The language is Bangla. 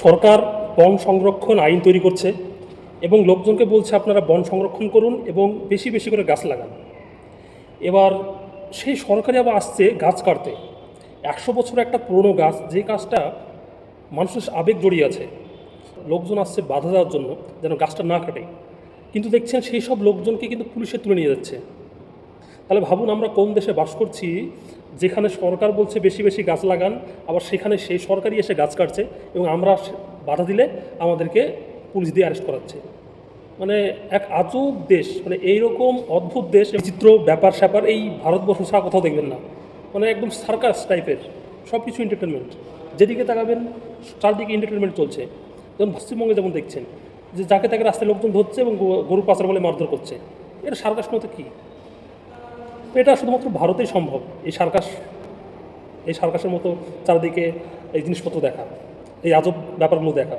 সরকার বন সংরক্ষণ আইন তৈরি করছে এবং লোকজনকে বলছে আপনারা বন সংরক্ষণ করুন এবং বেশি বেশি করে গাছ লাগান। এবার সেই সরকারই আবার আসছে গাছ কাটতে। 100 বছর একটা পুরনো গাছ, যে গাছটা মানুষের আবেগ জড়িয়ে আছে, লোকজন আসছে বাধা দেওয়ার জন্য যেন গাছটা না কাটে। কিন্তু দেখছেন সেই সব লোকজনকে কিন্তু পুলিশে তুলে নিয়ে যাচ্ছে। তাহলে ভাবুন আমরা কোন দেশে বাস করছি, যেখানে সরকার বলছে বেশি বেশি গাছ লাগান, আবার সেখানে সেই সরকারই এসে গাছ কাটছে এবং আমরা বাধা দিলে আমাদেরকে পুলিশ দিয়ে অ্যারেস্ট করাচ্ছে। মানে এক আজব দেশ, মানে এইরকম অদ্ভুত দেশ, চিত্র ব্যাপার স্যাপার এই ভারতবর্ষ ছাড়া কোথাও দেখবেন না। মানে একদম সার্কাস টাইপের সব কিছু এন্টারটেনমেন্ট, যেদিকে তাকাবেন চারদিকে এন্টারটেনমেন্ট চলছে। যেমন পশ্চিমবঙ্গে যেমন দেখছেন যে যাকে তাকে রাস্তায় লোকজন ধরছে এবং গরু পাচার বলে মারধর করছে। এটা সার্কাস মতো কী? এটা শুধুমাত্র ভারতেই সম্ভব এই সার্কাসের মতো চারদিকে এই জিনিসপত্র দেখা, এই আজব ব্যাপারগুলো দেখা।